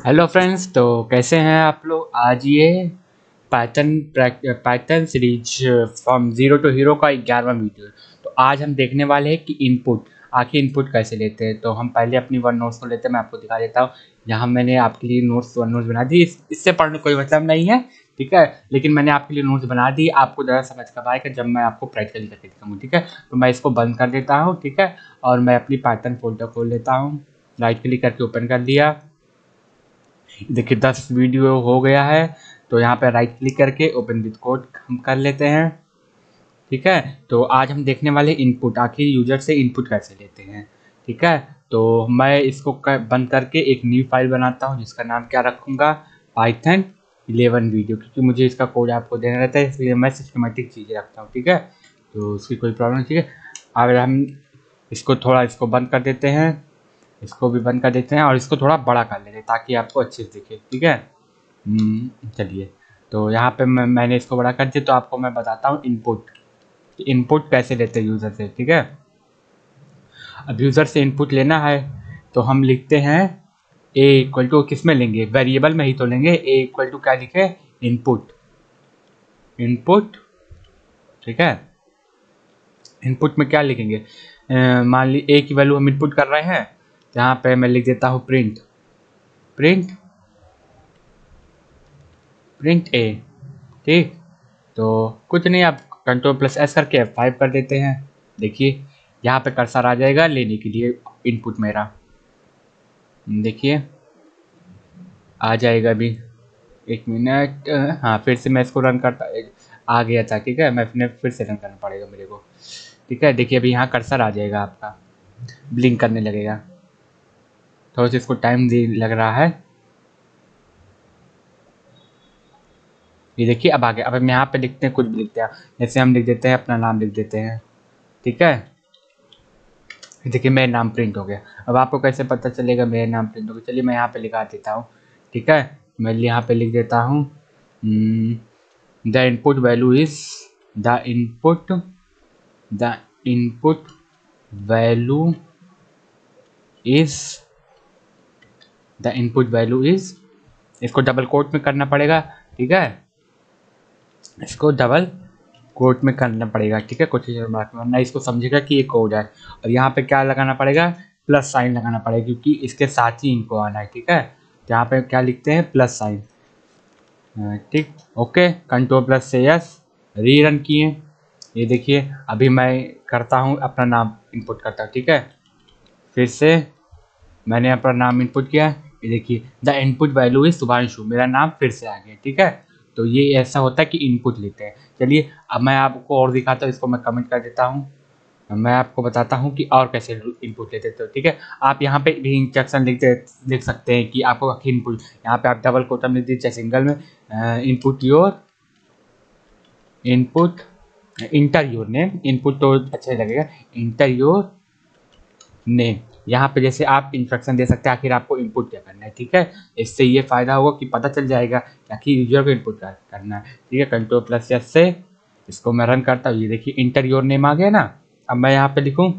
Hello friends, तो कैसे हैं आप लोग। आज ये Python series from zero to hero का 11वां वीडियो। तो आज हम देखने वाले हैं कि आखिर इनपुट कैसे लेते हैं। तो हम पहले अपनी वन नोट्स को लेते हैं। मैं आपको दिखा देता हूँ। यहाँ मैंने आपके लिए वन नोट्स बना दी। इससे पढ़ने कोई मतलब नहीं है, ठीक है, लेकिन मैंने आपके लिए नोट्स बना दी। आपको ज़्यादा समझ कब आएगा जब मैं आपको प्रैक्टिकली करके दिखाऊँ, ठीक है। तो मैं इसको बंद कर देता हूँ, ठीक है, और मैं अपनी पाइथन फोल्डर खोल लेता हूँ। राइट क्लिक करके ओपन कर दिया। देखिए 10 वीडियो हो गया है। तो यहाँ पे राइट क्लिक करके ओपन विद कोड हम कर लेते हैं, ठीक है। तो आज हम देखने वाले इनपुट, आखिर यूजर से इनपुट कैसे लेते हैं, ठीक है। तो मैं इसको बंद करके एक न्यू फाइल बनाता हूँ जिसका नाम क्या रखूँगा, पाइथन 11 वीडियो, क्योंकि मुझे इसका कोड आपको देना रहता है, इसलिए मैं सिस्टमेटिक चीज़ें रखता हूँ, ठीक है। तो उसकी कोई प्रॉब्लम नहीं, ठीक है। अब हम इसको बंद कर देते हैं, इसको भी बंद कर देते हैं और इसको थोड़ा बड़ा कर लेते हैं ताकि आपको अच्छे से दिखे, ठीक है। चलिए, तो यहाँ पे मैंने इसको बड़ा कर दिया। तो आपको मैं बताता हूँ इनपुट कैसे लेते हैं यूज़र से, ठीक है। अब यूज़र से इनपुट लेना है तो हम लिखते हैं ए इक्वल टू, किस में लेंगे, वेरिएबल में ही तो लेंगे। ए इक्वल टू क्या लिखे, इनपुट, ठीक है। इनपुट में क्या लिखेंगे, मान ली ए की वैल्यू हम इनपुट कर रहे हैं। यहाँ पे मैं लिख देता हूँ प्रिंट ए, ठीक। तो कुछ नहीं, आप Ctrl+S करके F5 कर देते हैं। देखिए यहाँ पे कर्सर आ जाएगा लेने के लिए इनपुट मेरा, देखिए आ जाएगा अभी। एक मिनट, हाँ फिर से मैं इसको रन करता, आ गया था, ठीक है। मैं फिर से रन करना पड़ेगा मेरे को, ठीक है। देखिए अभी यहाँ कर्सर आ जाएगा, आपका ब्लिंक करने लगेगा। थोड़ा सा इसको टाइम लग रहा है। ये देखिए अब आ गया। अब हम यहाँ पे लिखते हैं, कुछ भी लिखते हैं, जैसे हम लिख देते हैं, अपना नाम लिख देते हैं, ठीक है। देखिए मेरा नाम प्रिंट हो गया। अब आपको कैसे पता चलेगा मेरा नाम प्रिंट हो गया, चलिए मैं यहाँ पे लिखा देता हूँ, ठीक है। मैं यहाँ पे लिख देता हूँ the input value is the input value is the input value is, इसको डबल कोट में करना पड़ेगा, ठीक है। इसको डबल कोट में करना पड़ेगा, ठीक है, कुछ वरना इसको समझेगा कि ये कोड है। और यहाँ पे क्या लगाना पड़ेगा, प्लस साइन लगाना पड़ेगा, क्योंकि इसके साथ ही इनको आना है, ठीक है। तो यहाँ पे क्या लिखते हैं, प्लस साइन, ठीक। ओके, Ctrl+ से यस, रीरन किए। ये देखिए अभी मैं करता हूँ, अपना नाम इनपुट करता हूँ, ठीक है। फिर से मैंने अपना नाम इनपुट किया। ये देखिए the input value is Shubhanshu, मेरा नाम फिर से आ गया, ठीक है। तो ये ऐसा होता है कि इनपुट लेते हैं। चलिए अब मैं आपको और दिखाता हूँ, इसको मैं कमेंट कर देता हूँ। मैं आपको बताता हूँ कि और कैसे इनपुट लेते थे, ठीक है। आप यहाँ पे भी इंस्ट्रक्शन लिख सकते हैं कि आपको आखिर इनपुट, यहाँ पे आप डबल कोटम लिख दीजिए, सिंगल में input inter your name, input तो अच्छा ही लगेगा, इंटर योर नेम। यहाँ पे जैसे आप इंस्ट्रक्शन दे सकते हैं आखिर आपको इनपुट क्या करना है, ठीक है। इससे ये फायदा होगा कि पता चल जाएगा कि आखिर यूजर को इनपुट करना है, ठीक है। Ctrl+S से इसको मैं रन करता हूँ। ये देखिए इंटर योर नेम आ गया ना। अब मैं यहाँ पे लिखूँ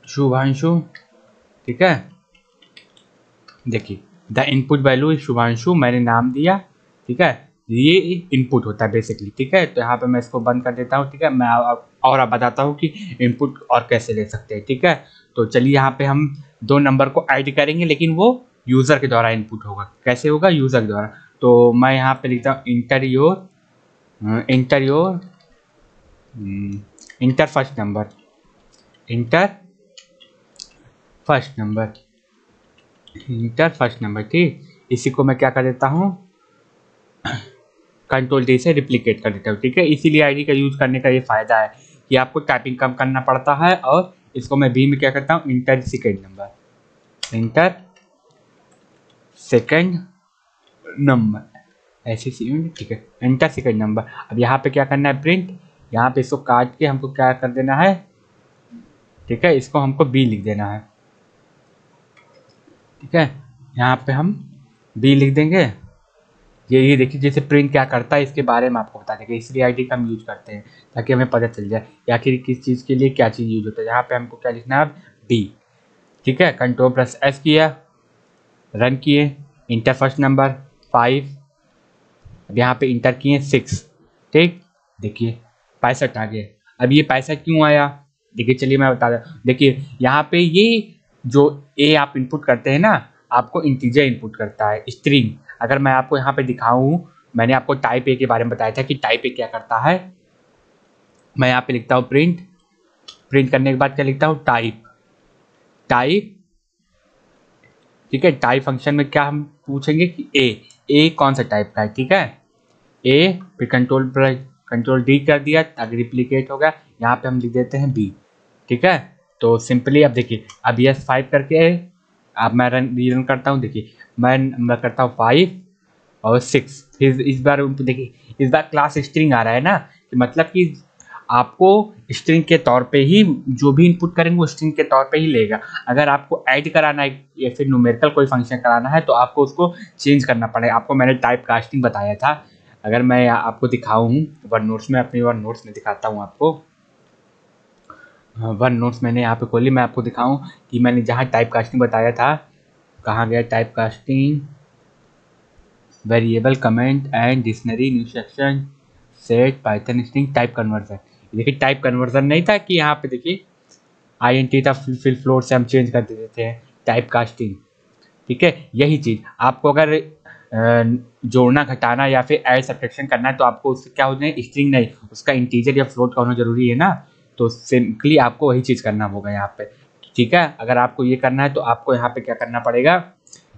शुभांशु, ठीक है। देखिए the input value is Shubhanshu, मैंने नाम दिया, ठीक है। ये इनपुट होता है बेसिकली, ठीक है। तो यहाँ पे मैं इसको बंद कर देता हूँ, ठीक है। मैं और अब बताता हूँ कि इनपुट और कैसे ले सकते हैं, ठीक है। तो चलिए यहाँ पे हम 2 नंबर को ऐड करेंगे, लेकिन वो यूज़र के द्वारा इनपुट होगा। कैसे होगा, यूज़र के द्वारा। तो मैं यहाँ पे लिखता हूँ inter first number, inter first number, ठीक। इसी को मैं क्या कर देता हूँ, Ctrl+D से रिप्लिकेट कर देता हूँ, ठीक है। इसीलिए आईडी का यूज करने का ये फायदा है कि आपको टाइपिंग कम करना पड़ता है। और इसको मैं बी में क्या करता हूँ, इंटर सेकेंड नंबर, ऐसे ठीक है, इंटर सेकेंड नंबर। अब यहाँ पे क्या करना है, प्रिंट, यहाँ पे इसको काट के हमको क्या कर देना है, ठीक है। इसको हमको बी लिख देना है, ठीक है। यहाँ पे हम बी लिख देंगे। ये देखिए जैसे प्रिंट क्या करता है इसके बारे में आपको बता देंगे, इसलिए आईडी का हम यूज करते हैं ताकि हमें पता चल जाए कि आखिर किस चीज़ के लिए क्या चीज़ यूज होता है। यहाँ पे हमको क्या लिखना है, बी, ठीक है। Ctrl+S किया, रन किए। इंटर फर्स्ट नंबर 5, अब यहाँ पे इंटर किए 6, ठीक। देखिए 65 आ गया। अब ये 65 क्यों आया, देखिए चलिए मैं बता रहा हूँ। देखिए यहाँ पे ये जो ए आप इनपुट करते हैं ना, आपको इंटीजर इनपुट करता है, स्ट्रिंग। अगर मैं आपको यहाँ पे दिखाऊँ, मैंने आपको टाइप ए के बारे में बताया था कि टाइप ए क्या करता है। मैं यहाँ पे लिखता हूँ प्रिंट, प्रिंट करने के बाद क्या लिखता हूँ, टाइप, टाइप, ठीक है। टाइप फंक्शन में क्या हम पूछेंगे कि ए कौन सा टाइप का है, ठीक है। ए फिर कंट्रोल डी कर दिया ताकि रिप्लिकेट हो गया। यहाँ पे हम लिख देते हैं बी, ठीक है। तो सिंपली अब देखिए, अब यस 5 करके अब मैं रीरन करता हूँ। देखिए मैं करता हूँ 5 और 6, फिर इस बार देखिए इस बार क्लास स्ट्रिंग आ रहा है ना, कि मतलब कि आपको स्ट्रिंग के तौर पे ही जो भी इनपुट करेंगे वो स्ट्रिंग के तौर पे ही लेगा। अगर आपको ऐड कराना है या फिर न्यूमेरिकल कोई फंक्शन कराना है तो आपको उसको चेंज करना पड़ेगा। आपको मैंने टाइप कास्टिंग बताया था। अगर मैं आपको दिखाऊँ वन नोट्स में, अपनी वन नोट्स में दिखाता हूँ आपको। वन नोट्स मैंने यहाँ पे खोली, मैं आपको दिखाऊँ कि मैंने जहाँ टाइप कास्टिंग बताया था, कहाँ गया type casting, variable comment and dictionary new section set Python string type conversion. देखिए टाइप कन्वर्जन नहीं था कि यहाँ पे देखिए INT था, फिर फ्लोट से हम चेंज कर देते थे, टाइप कास्टिंग, ठीक है। यही चीज़ आपको अगर जोड़ना घटाना या फिर ऐड सब्ट्रैक्शन करना है तो आपको उससे क्या होना है, स्ट्रिंग नहीं, उसका इंटीजर या फ्लोट का होना जरूरी है ना। तो सिंपली आपको वही चीज़ करना होगा यहाँ पे, ठीक है। अगर आपको ये करना है तो आपको यहाँ पे क्या करना पड़ेगा,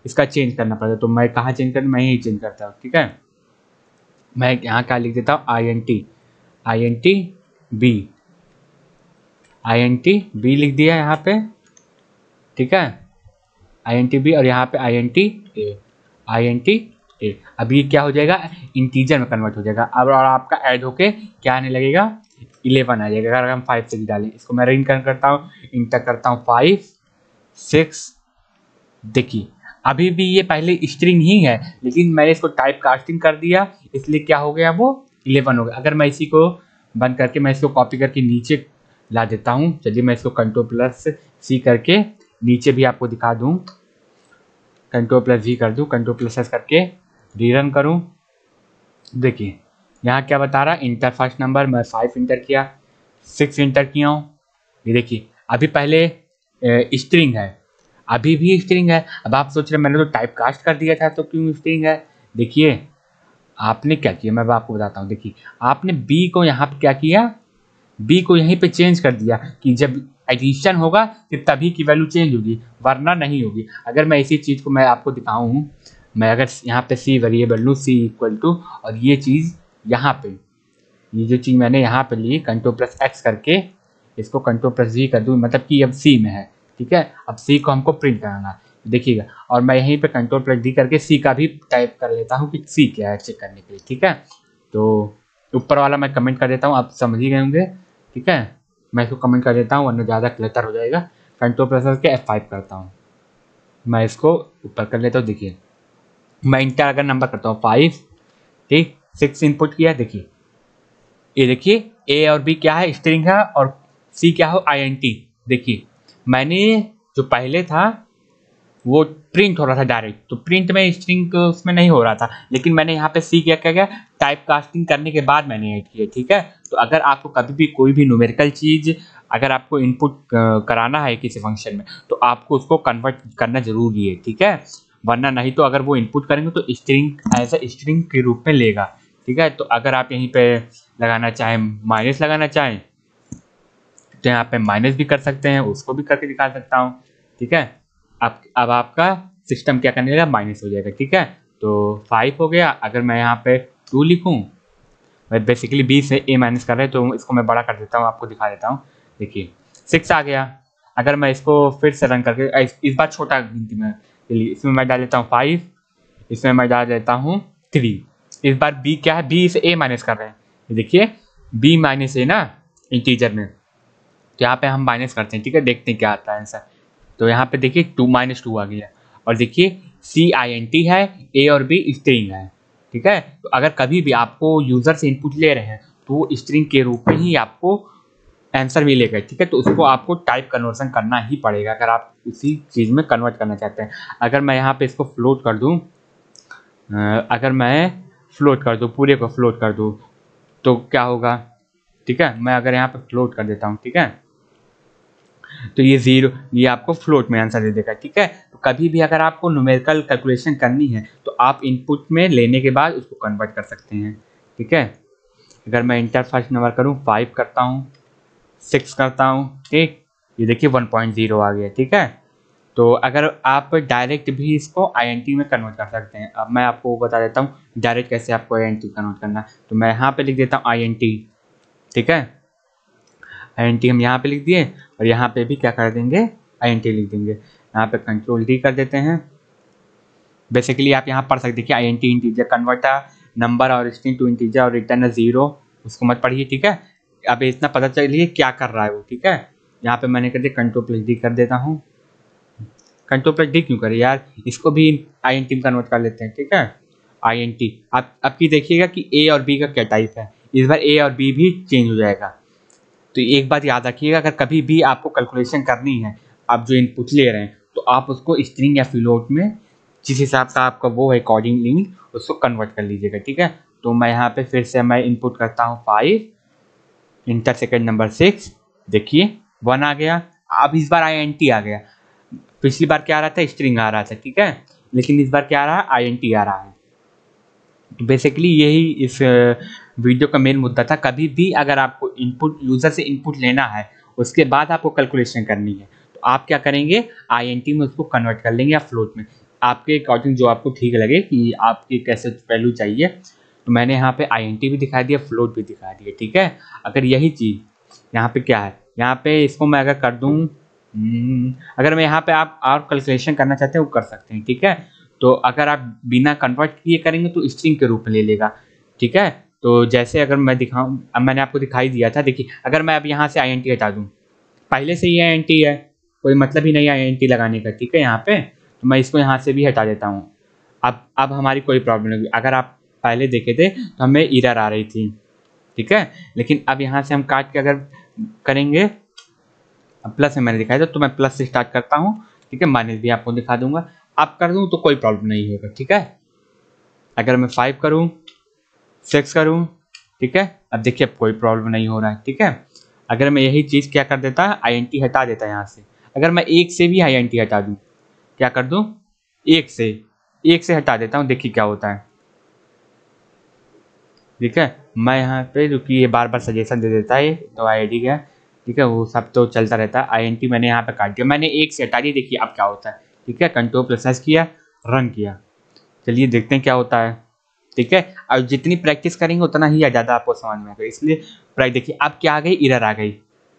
इसका चेंज करना पड़ेगा। तो मैं कहाँ चेंज करना, मैं यही चेंज करता हूँ, ठीक है। मैं यहाँ क्या लिख देता हूँ, INT बी लिख दिया यहाँ पे, ठीक है। INT बी और यहाँ पे INT ए। अब ये क्या हो जाएगा, इंटीजर में कन्वर्ट हो जाएगा। अब और आपका ऐड होके क्या आने लगेगा, 11 आ जाएगा अगर हम 5 6 डालें। इसको मैं रीन करता हूँ, इंटर करता हूँ 5 6। देखिए अभी भी ये पहले स्ट्रिंग ही है, लेकिन मैंने इसको टाइप कास्टिंग कर दिया, इसलिए क्या हो गया, वो 11 हो गया। अगर मैं इसी को बंद करके मैं इसको कॉपी करके नीचे ला देता हूँ, चलिए मैं इसको Ctrl+C करके नीचे भी आपको दिखा दूँ, Ctrl+V कर दूँ, Ctrl+S करके रीरन करूँ। देखिए यहाँ क्या बता रहा है, इंटर फर्स्ट नंबर, मैं 5 इंटर किया, 6 इंटर किया हूँ। ये देखिए अभी पहले स्ट्रिंग है, अभी भी स्ट्रिंग है। अब आप सोच रहे मैंने तो टाइप कास्ट कर दिया था तो क्यों स्ट्रिंग है। देखिए आपने क्या किया, मैं आपको बताता हूँ। देखिए आपने बी को यहाँ पे क्या किया, बी को यहीं पे चेंज कर दिया कि जब एडिशन होगा फिर तभी की वैल्यू चेंज होगी, वरना नहीं होगी। अगर मैं इसी चीज़ को मैं आपको दिखाऊँ, मैं अगर यहाँ पे सी वेरिएबल लूँ, सी इक्वल टू, और ये चीज़ यहाँ पे, ये जो चीज़ मैंने यहाँ पे ली Ctrl+X करके इसको Ctrl+V कर दूँ, मतलब कि अब सी में है, ठीक है। अब सी को हमको प्रिंट कराना है, देखिएगा। और मैं यहीं पे Ctrl+D करके सी का भी टाइप कर लेता हूँ कि सी क्या है, चेक करने के लिए, ठीक है। तो ऊपर वाला मैं कमेंट कर देता हूँ, आप समझ ही गए होंगे, ठीक है। मैं इसको कमेंट कर देता हूँ वरना ज़्यादा क्लटर हो जाएगा। Ctrl+S के F5 करता हूँ, मैं इसको ऊपर कर लेता हूँ। देखिए मैं इंटर अगर नंबर करता हूँ 5, ठीक, 6 इनपुट किया। देखिए ये देखिए ए और बी क्या है, स्ट्रिंग है, और सी क्या हो, INT। देखिए मैंने जो पहले था वो प्रिंट हो रहा था डायरेक्ट, तो प्रिंट में स्ट्रिंग उसमें नहीं हो रहा था, लेकिन मैंने यहाँ पे सी क्या क्या गया, टाइप कास्टिंग करने के बाद मैंने ऐड किया, ठीक है। तो अगर आपको कभी भी कोई भी न्यूमेरिकल चीज़ अगर आपको इनपुट कराना है किसी फंक्शन में, तो आपको उसको कन्वर्ट करना जरूरी है, ठीक है। वरना नहीं तो अगर वो इनपुट करेंगे तो स्ट्रिंग एज ए स्ट्रिंग के रूप में लेगा, ठीक है। तो अगर आप यहीं पे लगाना चाहें, माइनस लगाना चाहें, तो यहाँ पे माइनस भी कर सकते हैं, उसको भी करके दिखा सकता हूँ, ठीक है। अब आपका सिस्टम क्या करने लगा, माइनस हो जाएगा, ठीक है। तो 5 हो गया। अगर मैं यहाँ पे 2 लिखूँ, मैं बेसिकली 20 से ए माइनस कर रहे हैं, तो इसको मैं बड़ा कर देता हूँ, आपको दिखा देता हूँ। देखिए 6 आ गया। अगर मैं इसको फिर से रन करके इस बार छोटा गिनती में, चलिए इसमें मैं डाल देता हूँ 5, इसमें मैं डाल देता हूँ 3। इस बार बी क्या है, बी से ए माइनस कर रहे हैं, देखिए बी माइनस ए ना इंटीजर में, तो यहाँ पे हम माइनस करते हैं, ठीक है। देखते हैं क्या आता है आंसर। तो यहाँ पे देखिए 2 -2 आ गया, और देखिए CINT है, ए और बी स्ट्रिंग है, ठीक है। तो अगर कभी भी आपको यूज़र से इनपुट ले रहे हैं तो वो स्ट्रिंग के रूप में ही आपको आंसर मिलेगा, ठीक है। तो उसको आपको टाइप कन्वर्सन करना ही पड़ेगा अगर आप उसी चीज़ में कन्वर्ट करना चाहते हैं। अगर मैं यहाँ पे इसको फ्लोट कर दूँ, अगर मैं फ्लोट कर दूँ, पूरे को फ्लोट कर दूँ तो क्या होगा, ठीक है। मैं अगर यहाँ पे फ्लोट कर देता हूँ, ठीक है, तो ये ज़ीरो, ये आपको फ्लोट में आंसर दे देगा, ठीक है। तो कभी भी अगर आपको न्यूमेरिकल कैलकुलेशन करनी है तो आप इनपुट में लेने के बाद उसको कन्वर्ट कर सकते हैं, ठीक है। अगर मैं इंटर फर्स्ट नंबर करूँ, 5 करता हूँ, 6 करता हूँ, ठीक, ये देखिए 1.0 आ गया, ठीक है। तो अगर आप डायरेक्ट भी इसको INT में कन्वर्ट कर सकते हैं। अब मैं आपको बता देता हूँ डायरेक्ट कैसे आपको INT कन्वर्ट करना है। तो मैं यहाँ पे लिख देता हूँ INT, ठीक है। INT हम यहाँ पे लिख दिए और यहाँ पे भी क्या कर देंगे, INT लिख देंगे। यहाँ पे कंट्रोल D कर देते हैं। बेसिकली आप यहाँ पढ़ सकते हैं कि INT इंटीजर कन्वर्ट नंबर और स्ट्रिंग टू इंटीजर और रिटर्न 0, उसको मत पढ़िए, ठीक है। अब इतना पता चलिए क्या कर रहा है वो, ठीक है। यहाँ पे मैंने कर दिया कंट्रोल+D कर देता हूँ। कंट्रोल+D क्यों करें यार, इसको भी INT में कन्वर्ट कर लेते हैं, ठीक है। INT आप की देखिएगा कि A और B का क्या टाइप है, इस बार A और B भी चेंज हो जाएगा। तो एक बात याद रखिएगा, अगर कभी भी आपको कैलकुलेशन करनी है, आप जो इनपुट ले रहे हैं तो आप उसको स्ट्रिंग या फ्लोट में जिस हिसाब से आपका वो है अकॉर्डिंगली उसको कन्वर्ट कर लीजिएगा, ठीक है। तो मैं यहाँ पे फिर से मैं इनपुट करता हूँ 5, इंटर सेकेंड नंबर 6, देखिए 1 आ गया। अब इस बार INT आ गया। पिछली बार क्या आ रहा था, स्ट्रिंग आ रहा था, ठीक है, लेकिन इस बार क्या आ रहा है, INT आ रहा है। तो बेसिकली यही इस वीडियो का मेन मुद्दा था। कभी भी अगर आपको इनपुट यूज़र से इनपुट लेना है, उसके बाद आपको कैलकुलेशन करनी है, तो आप क्या करेंगे, INT में उसको कन्वर्ट कर लेंगे या फ्लोट में, आपके अकॉर्डिंग जो आपको ठीक लगे कि आपकी कैसे वैल्यू चाहिए। तो मैंने यहाँ पे INT भी दिखा दिया, फ्लोट भी दिखा दिया, ठीक है। अगर यही चीज़ यहाँ पे क्या है, यहाँ पे इसको मैं अगर कर दूँ, अगर मैं यहाँ पे आप और कैलकुलेशन करना चाहते हैं वो कर सकते हैं, ठीक है। तो अगर आप बिना कन्वर्ट किए करेंगे तो स्ट्रिंग के रूप में ले लेगा, ठीक है। तो जैसे अगर मैं दिखाऊं, अब मैंने आपको दिखाई दिया था, देखिए अगर मैं अब यहाँ से INT हटा दूं, पहले से ही INT है, कोई मतलब ही नहीं INT लगाने का, ठीक है। यहाँ पे तो मैं इसको यहाँ से भी हटा देता हूँ। अब हमारी कोई प्रॉब्लम नहीं। अगर आप पहले देखे थे तो हमें एरर आ रही थी, ठीक है, लेकिन अब यहाँ से हम काट के अगर करेंगे, प्लस में मैंने दिखाया था तो मैं प्लस से स्टार्ट करता हूँ, ठीक है, माइनस भी आपको दिखा दूंगा। आप कर दूँ तो कोई प्रॉब्लम नहीं होगा, ठीक है। अगर मैं 5 करूँ, 6 करूँ, ठीक है, अब देखिए अब कोई प्रॉब्लम नहीं हो रहा है, ठीक है। अगर मैं यही चीज़ क्या कर देता, INT हटा देता यहाँ से, अगर मैं 1 से भी INT हटा दूँ, क्या कर दूँ, 1 से हटा देता हूँ, देखिए क्या होता है, ठीक है। मैं यहाँ पे जो कि ये बार बार सजेशन दे देता है तो ID का, ठीक है, वो सब तो चलता रहता है। INT मैंने यहाँ पे काट दिया, मैंने 1 से हटा दिया, देखिए अब क्या होता है, ठीक है। कंट्रोल+S किया, रन किया, चलिए देखते हैं क्या होता है, ठीक है। और जितनी प्रैक्टिस करेंगे उतना ही ज़्यादा आपको समझ में आएगा, इसलिए देखिए अब क्या आ गई, एरर आ गई,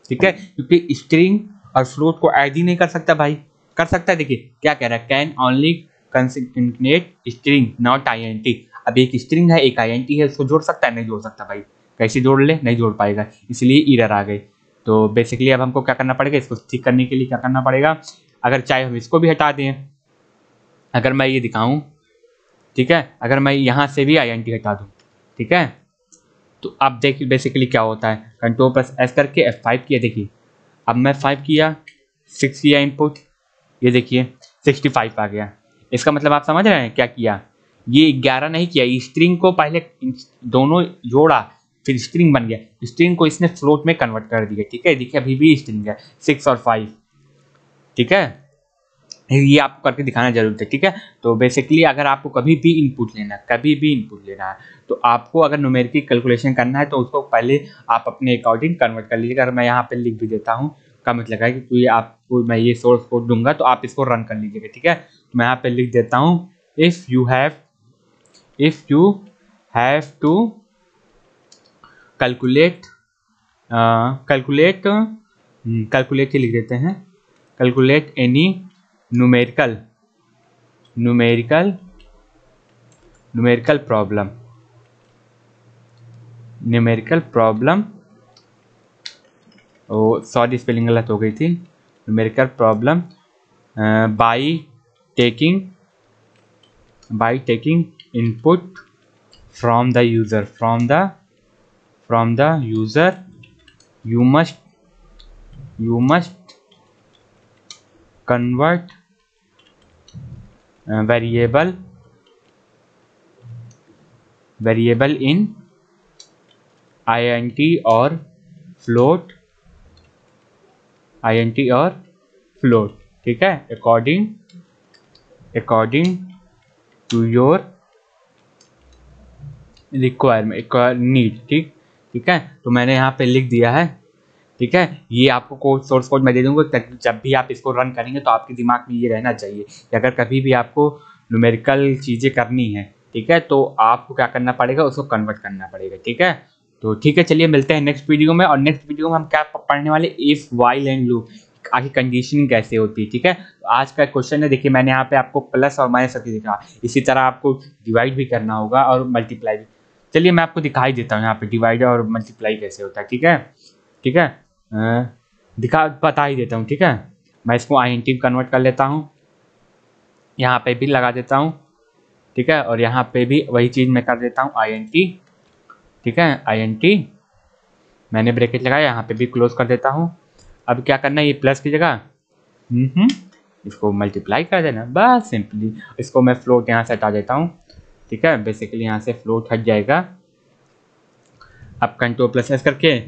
ठीक है, क्योंकि स्ट्रिंग और फ्लोट को ऐड ही नहीं कर सकता भाई, कर सकता है, देखिए क्या कह रहा है, can only concatenate string not INT। अब एक स्ट्रिंग है, एक INT है, उसको जोड़ सकता है, नहीं जोड़ सकता भाई, कैसे जोड़ ले, नहीं जोड़ पाएगा, इसलिए एरर आ गई। तो बेसिकली अब हमको क्या करना पड़ेगा, इसको ठीक करने के लिए क्या करना पड़ेगा, अगर चाहे हम इसको भी हटा दें, अगर मैं ये दिखाऊं, ठीक है, अगर मैं यहाँ से भी INT हटा दूँ, ठीक है, तो अब देखिए बेसिकली क्या होता है, कंट्रोल+S करके F5 किया, देखिए अब मैं 5 किया, 6 किया इनपुट, ये देखिए 65 आ गया। इसका मतलब आप समझ रहे हैं क्या किया, ये 11 नहीं किया, स्ट्रिंग को पहले दोनों जोड़ा, फिर स्ट्रिंग बन गया, स्ट्रिंग को इसने फ्लोट में कन्वर्ट कर दिया, ठीक है, देखिए अभी भी स्ट्रिंग है 6 और 5, ठीक है। ये आपको करके दिखाना जरूर है, ठीक है। तो बेसिकली अगर आपको कभी भी इनपुट लेना है, कभी भी इनपुट लेना है, तो आपको अगर न्यूमेरिकल कैलकुलेशन करना है तो उसको पहले आप अपने अकॉर्डिंग कन्वर्ट कर लीजिएगा। अगर मैं यहाँ पे लिख भी देता हूँ, का मतलब है कि आपको मैं ये सोर्स कोड दूंगा तो आप इसको रन कर लीजिएगा, ठीक है। तो मैं यहाँ पे लिख देता हूँ, if you have to calculate calculate ही लिख देते हैं, calculate any numerical problem, O sorry spelling गलत हो गई थी, numerical problem by taking input from the user, you must convert variable variable in int और फ्लोट, int और फ्लोट, ठीक है, according to your requirement need, ठीक है। तो मैंने यहाँ पे लिख दिया है, ठीक है। ये आपको कोड, सोर्स कोड मैं दे दूंगा, जब भी आप इसको रन करेंगे तो आपके दिमाग में ये रहना चाहिए कि अगर कभी भी आपको न्यूमेरिकल चीज़ें करनी है, ठीक है, तो आपको क्या करना पड़ेगा, उसको कन्वर्ट करना पड़ेगा, ठीक है। तो ठीक है, चलिए मिलते हैं नेक्स्ट वीडियो में। और नेक्स्ट वीडियो में हम क्या पढ़ने वाले, इफ वाइल एंड लूप, आखिर कंडीशनिंग कैसे होती है, ठीक है। तो आज का क्वेश्चन है, देखिए मैंने यहाँ पे आपको प्लस और माइनस करके दिखा, इसी तरह आपको डिवाइड भी करना होगा और मल्टीप्लाई भी। चलिए मैं आपको दिखाई देता हूँ यहाँ पे डिवाइड और मल्टीप्लाई कैसे होता है, ठीक है, ठीक है। बता ही देता हूँ, ठीक है। मैं इसको int कन्वर्ट कर लेता हूँ, यहाँ पे भी लगा देता हूँ, ठीक है, और यहाँ पे भी वही चीज़ मैं कर देता हूँ int, ठीक है, int मैंने ब्रैकेट लगाया, यहाँ पे भी क्लोज कर देता हूँ। अब क्या करना है, ये प्लस की जगह इसको मल्टीप्लाई कर देना, बस सिंपली। इसको मैं फ्लोट यहाँ से हटा देता हूँ, ठीक है, बेसिकली यहाँ से फ्लोट हट जाएगा। अब Ctrl+S करके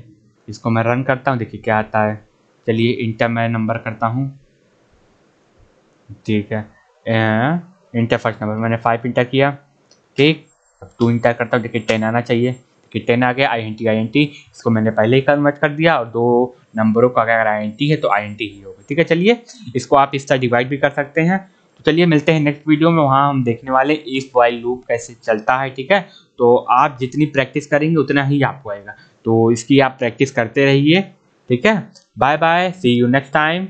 इसको मैं रन करता हूँ, देखिए क्या आता है। चलिए इंटर मैं नंबर करता हूँ, ठीक है, इंटर फर्स्ट नंबर मैंने 5 इंटर किया, ठीक। अब 2 इंटर करता हूँ, देखिए 10 आना चाहिए, देखिए 10 आ गया। int इसको मैंने पहले ही कन्वर्ट कर दिया, और 2 नंबरों का अगर int है तो int ही होगा, ठीक है। चलिए इसको आप इस तरह डिवाइड भी कर सकते हैं। तो चलिए मिलते हैं नेक्स्ट वीडियो में, वहाँ हम देखने वाले इफ वाइल लूप कैसे चलता है, ठीक है। तो आप जितनी प्रैक्टिस करेंगे उतना ही आपको आएगा, तो इसकी आप प्रैक्टिस करते रहिए, ठीक है। Bye bye, see you next time.